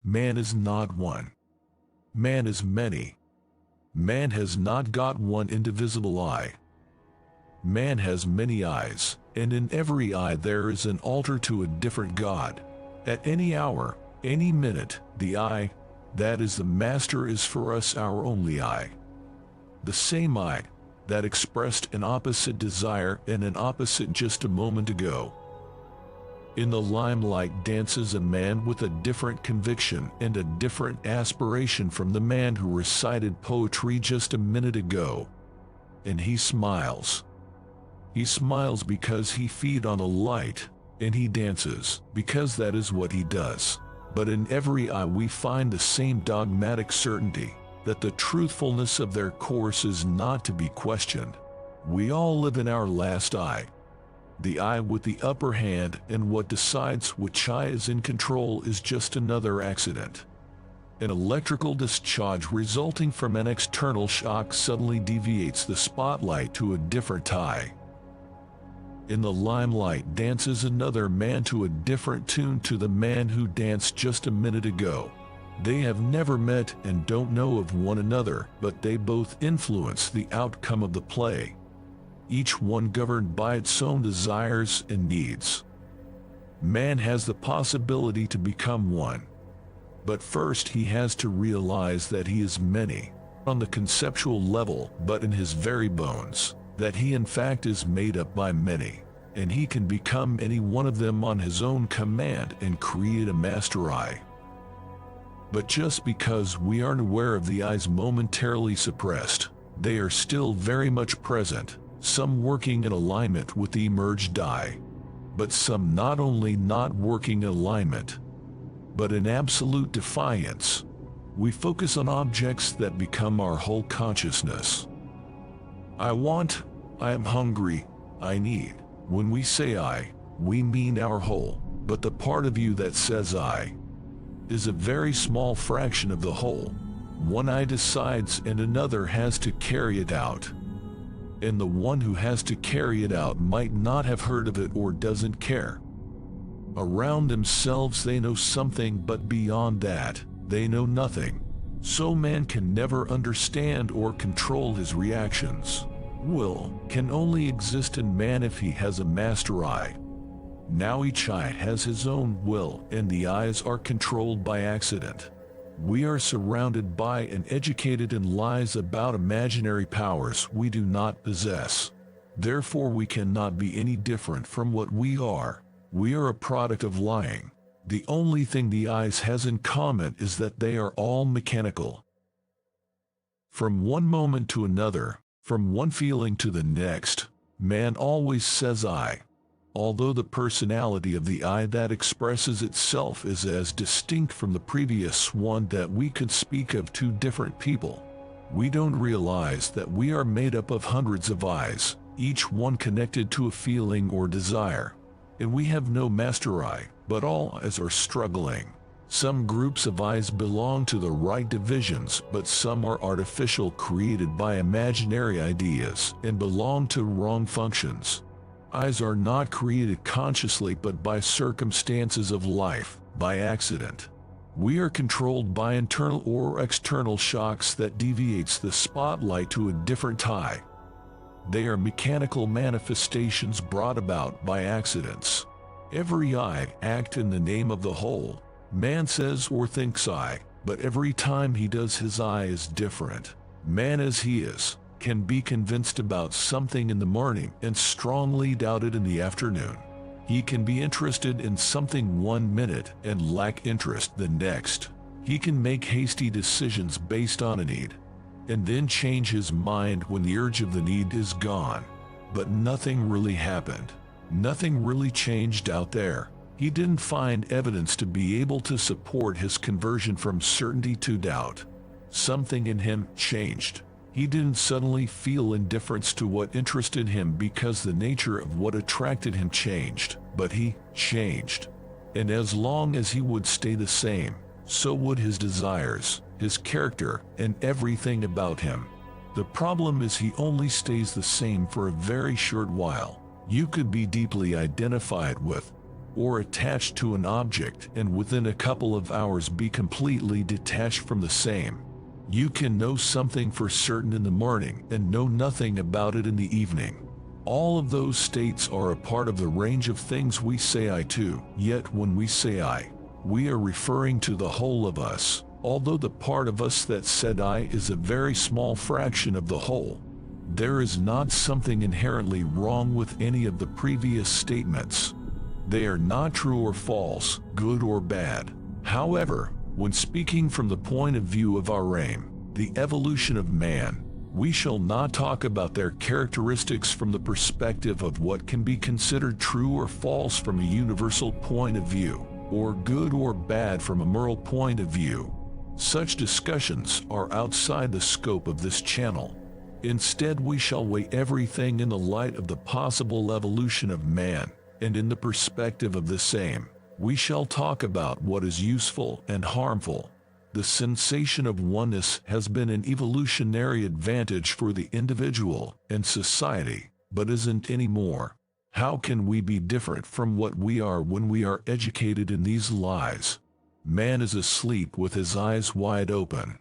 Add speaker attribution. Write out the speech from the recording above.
Speaker 1: Man is not one. Man is many. Man has not got one indivisible eye. Man has many eyes, and in every eye there is an altar to a different God. At any hour, any minute, the eye, that is the Master, is for us our only eye. The same eye that expressed an opposite desire and an opposite just a moment ago. In the limelight dances a man with a different conviction and a different aspiration from the man who recited poetry just a minute ago. And he smiles. He smiles because he feeds on the light, and he dances because that is what he does. But in every eye we find the same dogmatic certainty that the truthfulness of their course is not to be questioned. We all live in our last eye. The eye with the upper hand, and what decides which eye is in control is just another accident. An electrical discharge resulting from an external shock suddenly deviates the spotlight to a different eye. In the limelight dances another man to a different tune to the man who danced just a minute ago. They have never met and don't know of one another, but they both influence the outcome of the play, each one governed by its own desires and needs. Man has the possibility to become one, but first he has to realize that he is many, on the conceptual level, but in his very bones, that he in fact is made up by many, and he can become any one of them on his own command and create a master eye. But just because we aren't aware of the eyes momentarily suppressed, they are still very much present, some working in alignment with the emerged eye, but some not only not working in alignment, but in absolute defiance. We focus on objects that become our whole consciousness. I want, I am hungry, I need. When we say I, we mean our whole, but the part of you that says I is a very small fraction of the whole. One eye decides and another has to carry it out. And the one who has to carry it out might not have heard of it or doesn't care. Around themselves they know something, but beyond that, they know nothing. So man can never understand or control his reactions. Will can only exist in man if he has a master eye. Now each eye has his own will, and the eyes are controlled by accident. We are surrounded by and educated in lies about imaginary powers we do not possess. Therefore we cannot be any different from what we are. We are a product of lying. The only thing the eyes has in common is that they are all mechanical. From one moment to another, from one feeling to the next, man always says I. Although the personality of the I that expresses itself is as distinct from the previous one that we could speak of two different people, we don't realize that we are made up of hundreds of I's, each one connected to a feeling or desire. And we have no master I, but all I's are struggling. Some groups of I's belong to the right divisions, but some are artificial, created by imaginary ideas, and belong to wrong functions. Eyes are not created consciously but by circumstances of life, by accident. We are controlled by internal or external shocks that deviates the spotlight to a different eye. They are mechanical manifestations brought about by accidents. Every eye acts in the name of the whole. Man says or thinks I, but every time he does his eye is different. Man as he is can be convinced about something in the morning and strongly doubt it in the afternoon. He can be interested in something 1 minute and lack interest the next. He can make hasty decisions based on a need, and then change his mind when the urge of the need is gone. But nothing really happened. Nothing really changed out there. He didn't find evidence to be able to support his conversion from certainty to doubt. Something in him changed. He didn't suddenly feel indifference to what interested him because the nature of what attracted him changed, but he changed. And as long as he would stay the same, so would his desires, his character, and everything about him. The problem is he only stays the same for a very short while. You could be deeply identified with, or attached to an object and within a couple of hours be completely detached from the same. You can know something for certain in the morning and know nothing about it in the evening. All of those states are a part of the range of things we say I to, yet when we say I, we are referring to the whole of us, although the part of us that said I is a very small fraction of the whole. There is not something inherently wrong with any of the previous statements. They are not true or false, good or bad. However, when speaking from the point of view of our aim, the evolution of man, we shall not talk about their characteristics from the perspective of what can be considered true or false from a universal point of view, or good or bad from a moral point of view. Such discussions are outside the scope of this channel. Instead, we shall weigh everything in the light of the possible evolution of man, and in the perspective of the same, we shall talk about what is useful and harmful. The sensation of oneness has been an evolutionary advantage for the individual and society, but isn't anymore. How can we be different from what we are when we are educated in these lies? Man is asleep with his eyes wide open.